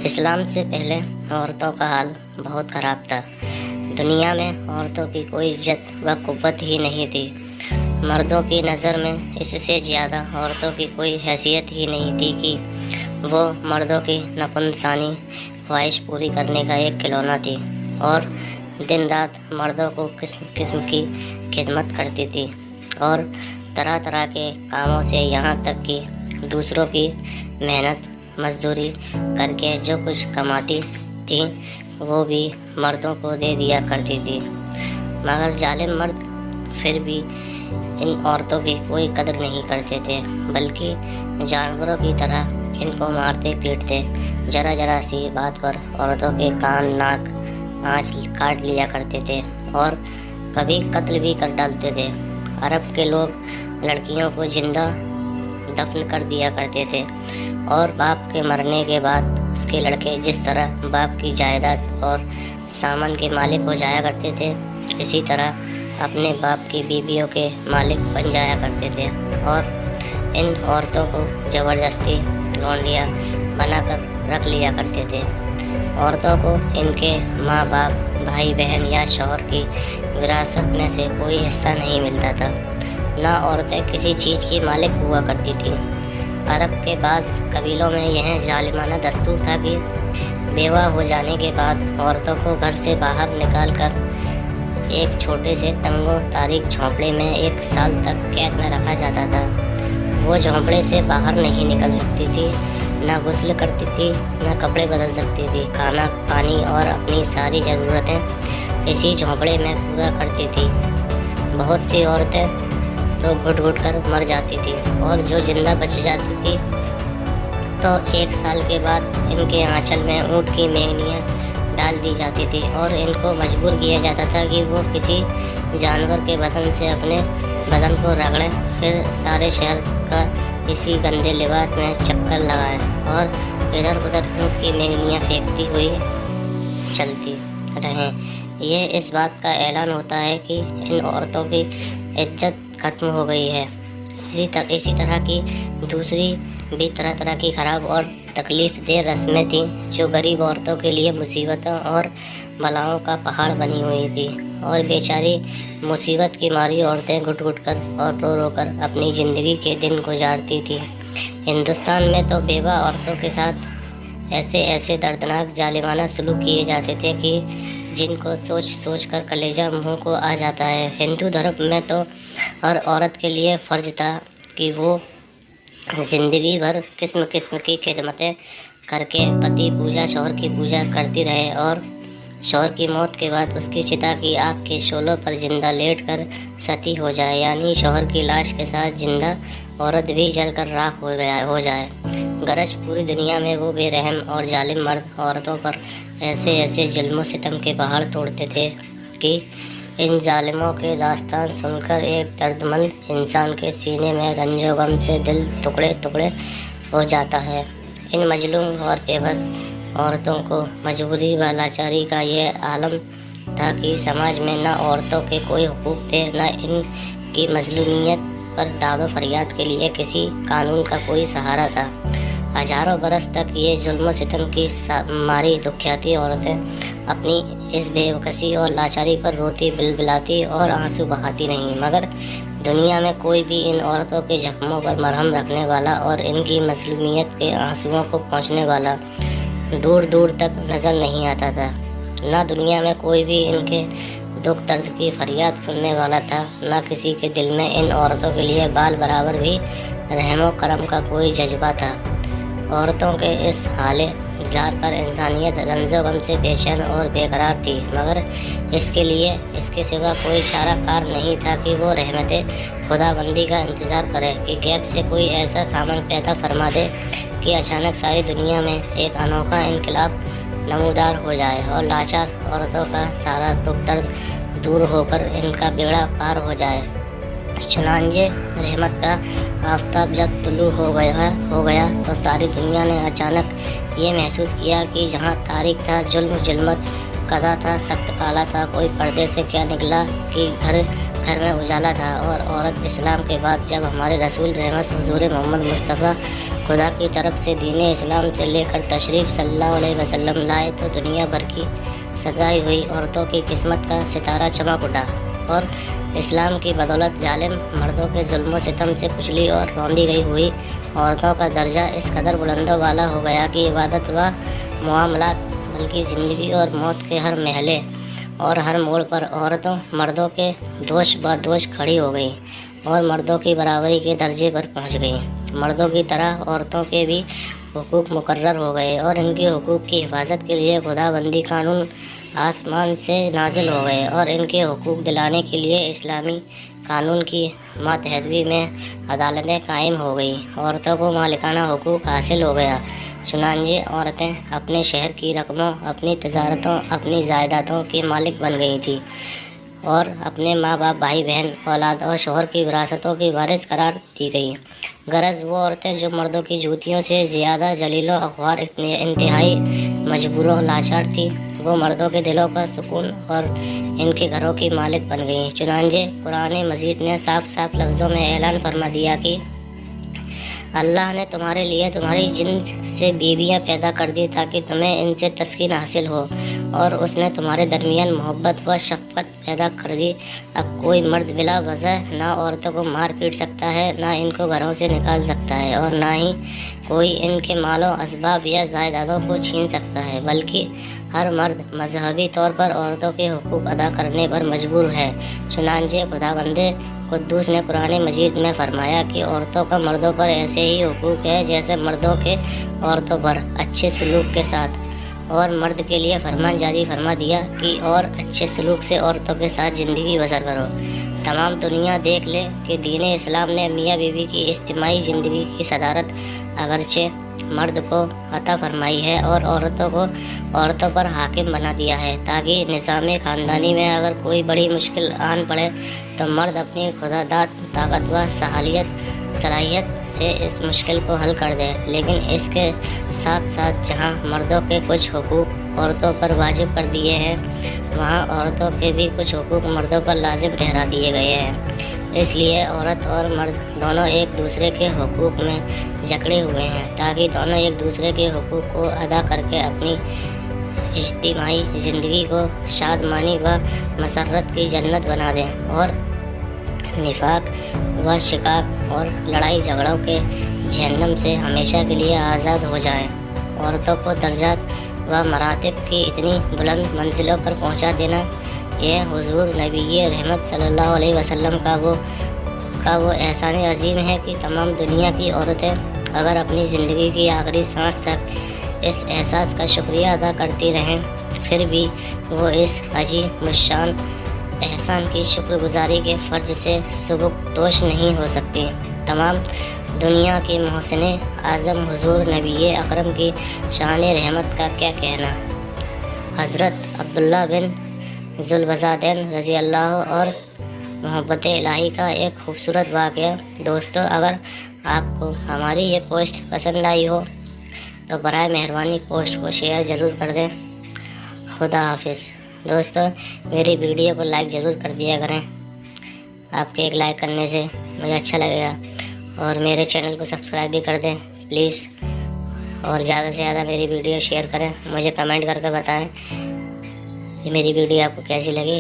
اسلام سے پہلے عورتوں کا حال بہت خراب تھا۔ دنیا میں عورتوں کی کوئی عزت و قوت ہی نہیں تھی۔ مردوں کی نظر میں اس سے زیادہ عورتوں کی کوئی حیثیت ہی نہیں تھی کہ وہ مردوں کی نفسانی خواہش پوری کرنے کا ایک کھلونا تھی اور دن رات مردوں کو قسم قسم کی خدمت کرتی تھی اور طرح طرح کے کاموں سے یہاں تک کہ دوسروں کی محنت مزدوری کر کے جو کچھ کماتی تھیں وہ بھی مردوں کو دے دیا کرتی تھی۔ مگر ظالم مرد پھر بھی ان عورتوں کی کوئی قدر نہیں کرتے تھے، بلکہ جانوروں کی طرح ان کو مارتے پیٹتے، ذرا ذرا سی بات پر عورتوں کے کان ناک آنچ کاٹ لیا کرتے تھے اور کبھی قتل بھی کر ڈالتے تھے۔ عرب کے لوگ لڑکیوں کو زندہ دفن کر دیا کرتے تھے اور باپ کے مرنے کے بعد اس کے لڑکے جس طرح باپ کی جائیداد اور سامان کے مالک ہو جایا کرتے تھے، اسی طرح اپنے باپ کی بیویوں کے مالک بن جایا کرتے تھے اور ان عورتوں کو زبردستی لونڈیاں بنا کر رکھ لیا کرتے تھے۔ عورتوں کو ان کے ماں باپ بھائی بہن یا شوہر کی وراثت میں سے کوئی حصہ نہیں ملتا تھا، نہ عورتیں کسی چیز کی مالک ہوا کرتی تھیں۔ عرب کے بعض قبیلوں میں یہ ظالمانہ دستور تھا کہ بیوہ ہو جانے کے بعد عورتوں کو گھر سے باہر نکال کر ایک چھوٹے سے تنگ و تاریک جھونپڑے میں 1 سال تک قید میں رکھا جاتا تھا۔ وہ جھونپڑے سے باہر نہیں نکل سکتی تھی، نہ غسل کرتی تھی، نہ کپڑے بدل سکتی تھی، کھانا پانی اور اپنی ساری ضرورتیں اسی جھونپڑے میں پورا کرتی تھی۔ بہت سی عورتیں تو گھٹ گھٹ کر مر جاتی تھی اور جو زندہ بچ جاتی تھی تو 1 سال کے بعد ان کے آنچل میں اونٹ کی مینگنیاں ڈال دی جاتی تھی اور ان کو مجبور کیا جاتا تھا کہ وہ کسی جانور کے بدن سے اپنے بدن کو رگڑیں، پھر سارے شہر کا اسی گندے لباس میں چکر لگائیں اور ادھر ادھر اونٹ کی مینگنیاں پھینکتی ہوئی چلتی رہیں۔ یہ اس بات کا اعلان ہوتا ہے کہ ان عورتوں کی عزت ختم ہو گئی ہے۔ اسی طرح کی دوسری بھی طرح طرح کی خراب اور تکلیف دہ رسمیں تھیں جو غریب عورتوں کے لیے مصیبتوں اور بلاؤں کا پہاڑ بنی ہوئی تھی اور بیچاری مصیبت کی ماری عورتیں گھٹ گھٹ کر اور رو رو کر اپنی زندگی کے دن گزارتی تھیں۔ ہندوستان میں تو بیوہ عورتوں کے ساتھ ایسے دردناک ظالمانہ سلوک کیے جاتے تھے کہ جن کو سوچ سوچ کر کلیجہ منہ کو آ جاتا ہے۔ ہندو دھرم میں تو ہر عورت کے لیے فرض تھا کہ وہ زندگی بھر قسم قسم کی خدمتیں کر کے پتی پوجا شوہر کی پوجا کرتی رہے اور شوہر کی موت کے بعد اس کی چتا کی آگ کے شعلوں پر زندہ لیٹ کر ستی ہو جائے، یعنی شوہر کی لاش کے ساتھ زندہ عورت بھی جل کر راکھ ہو جائے۔ گرچہ پوری دنیا میں وہ بے رحم اور ظالم مرد عورتوں پر ایسے ظلم و ستم کے پہاڑ توڑتے تھے کہ ان ظالموں کے داستان سن کر ایک دردمند انسان کے سینے میں رنج و غم سے دل ٹکڑے ٹکڑے ہو جاتا ہے۔ ان مظلوم اور بے بس عورتوں کو مجبوری و لاچاری کا یہ عالم تھا کہ سماج میں نہ عورتوں کے کوئی حقوق تھے، نہ ان کی مظلومیت پر داد و فریاد کے لیے کسی قانون کا کوئی سہارا تھا۔ ہزاروں برس تک یہ ظلم و ستم کی ماری دکھیاتی عورتیں اپنی اس بے کسی اور لاچاری پر روتی بلبلاتی اور آنسو بہاتی نہیں، مگر دنیا میں کوئی بھی ان عورتوں کے زخموں پر مرہم رکھنے والا اور ان کی مظلومیت کے آنسوؤں کو پہنچنے والا دور دور تک نظر نہیں آتا تھا۔ نہ دنیا میں کوئی بھی ان کے دکھ درد کی فریاد سننے والا تھا، نہ کسی کے دل میں ان عورتوں کے لیے بال برابر بھی رحم و کرم کا کوئی جذبہ تھا۔ عورتوں کے اس حال زار پر انسانیت رنج و غم سے بے چین اور بے قرار تھی، مگر اس کے سوا کوئی چارہ کار نہیں تھا کہ وہ رحمت خدا بندی کا انتظار کرے کہ غیب سے کوئی ایسا سامان پیدا فرما دے کہ اچانک ساری دنیا میں ایک انوکھا انقلاب نمودار ہو جائے اور لاچار عورتوں کا سارا دکھ درد دور ہو کر ان کا بیڑا پار ہو جائے۔ چنانچہ رحمت کا آفتاب جب طلوع ہو گیا تو ساری دنیا نے اچانک یہ محسوس کیا کہ جہاں تاریک تھا، ظلم ظلمت کدا تھا، سخت کالا تھا، کوئی پردے سے کیا نکلا کہ گھر گھر میں اجالا تھا، اور عورت اسلام کے بعد جب ہمارے رسول رحمت حضور محمد مصطفیٰ خدا کی طرف سے دین اسلام سے لے کر تشریف صلی اللہ علیہ وسلم لائے تو دنیا بھر کی سجائی ہوئی عورتوں کی قسمت کا ستارہ چمک اٹھا، اور اسلام کی بدولت ظالم مردوں کے ظلم و ستم سے کچلی اور روندی گئی ہوئی عورتوں کا درجہ اس قدر بلند و بالا ہو گیا کہ عبادت و معاملات بلکہ زندگی اور موت کے ہر محلے اور ہر موڑ پر عورتوں مردوں کے دوش بدوش کھڑی ہو گئی اور مردوں کی برابری کے درجے پر پہنچ گئی۔ مردوں کی طرح عورتوں کے بھی حقوق مقرر ہو گئے، اور ان کے حقوق کی حفاظت کے لیے خدا بندی قانون آسمان سے نازل ہو گئے، اور ان کے حقوق دلانے کے لیے اسلامی قانون کی ماتحتوی میں عدالتیں قائم ہو گئی، عورتوں کو مالکانہ حقوق حاصل ہو گیا۔ چنانچہ عورتیں اپنے شہر کی رقموں، اپنی تجارتوں، اپنی جائیدادوں کی مالک بن گئی تھیں، اور اپنے ماں باپ، بھائی بہن، اولاد اور شوہر کی وراثتوں کی وارث قرار دی گئی۔ غرض وہ عورتیں جو مردوں کی جوتیوں سے زیادہ ذلیل و خوار، انتہائی مجبور و لاچار تھیں، وہ مردوں کے دلوں کا سکون اور ان کے گھروں کی مالک بن گئیں۔ چنانچہ قرآن مجید نے صاف صاف لفظوں میں اعلان فرما دیا کہ اللہ نے تمہارے لیے تمہاری جنس سے بیویاں پیدا کر دی تاکہ تمہیں ان سے تسکین حاصل ہو، اور اس نے تمہارے درمیان محبت و شفقت پیدا کر دی۔ اب کوئی مرد بلا وجہ نہ عورتوں کو مار پیٹ سکتا ہے، نہ ان کو گھروں سے نکال سکتا ہے، اور نہ ہی کوئی ان کے مال و اسباب یا جائیدادوں کو چھین سکتا ہے، بلکہ ہر مرد مذہبی طور پر عورتوں کے حقوق ادا کرنے پر مجبور ہے۔ چنانچہ خداوند قدوس نے قرآن مجید میں فرمایا کہ عورتوں کا مردوں پر ایسے ہی حقوق ہے جیسے مردوں کے عورتوں پر، اچھے سلوک کے ساتھ، اور مرد کے لیے فرمان جاری فرما دیا کہ اور اچھے سلوک سے عورتوں کے ساتھ زندگی بسر کرو۔ تمام دنیا دیکھ لے کہ دین اسلام نے میاں بیوی کی اجتماعی زندگی کی صدارت اگرچہ مرد کو عطا فرمائی ہے، اور عورتوں کو عورتوں پر حاکم بنا دیا ہے، تاکہ نظام خاندانی میں اگر کوئی بڑی مشکل آن پڑے تو مرد اپنی خدا داد طاقت و صلاحیت سے اس مشکل کو حل کر دے۔ لیکن اس کے ساتھ ساتھ جہاں مردوں کے کچھ حقوق عورتوں پر واجب کر دیے ہیں، وہاں عورتوں کے بھی کچھ حقوق مردوں پر لازم ٹھہرا دیے گئے ہیں۔ اس لیے عورت اور مرد دونوں ایک دوسرے کے حقوق میں جکڑے ہوئے ہیں، تاکہ دونوں ایک دوسرے کے حقوق کو ادا کر کے اپنی اجتماعی زندگی کو شادمانی و مسرت کی جنت بنا دیں، اور نفاق و شقاق اور لڑائی جھگڑوں کے جہنم سے ہمیشہ کے لیے آزاد ہو جائیں۔ عورتوں کو درجات و مراتب کی اتنی بلند منزلوں پر پہنچا دینا، یہ حضور نبی رحمت صلی اللہ علیہ وسلم کا وہ احسان عظیم ہے کہ تمام دنیا کی عورتیں اگر اپنی زندگی کی آخری سانس تک اس احساس کا شکریہ ادا کرتی رہیں، پھر بھی وہ اس عظیم الشان احسان کی شکر گزاری کے فرض سے سبکدوش نہیں ہو سکتی۔ تمام دنیا کی محسن اعظم حضور نبی اکرم کی شان رحمت کا کیا کہنا۔ حضرت عبداللہ بن ذوالبجادین رضی اللہ اور محبت الہی کا ایک خوبصورت واقعہ۔ دوستو، اگر آپ کو ہماری یہ پوسٹ پسند آئی ہو تو برائے مہربانی پوسٹ کو شیئر ضرور کر دیں۔ خدا حافظ۔ دوستو، میری ویڈیو کو لائک ضرور کر دیا کریں، آپ کے ایک لائک کرنے سے مجھے اچھا لگے گا، اور میرے چینل کو سبسکرائب بھی کر دیں پلیز، اور زیادہ سے زیادہ میری ویڈیو شیئر کریں۔ مجھے کمنٹ کر کے بتائیں کہ میری ویڈیو آپ کو کیسی لگی۔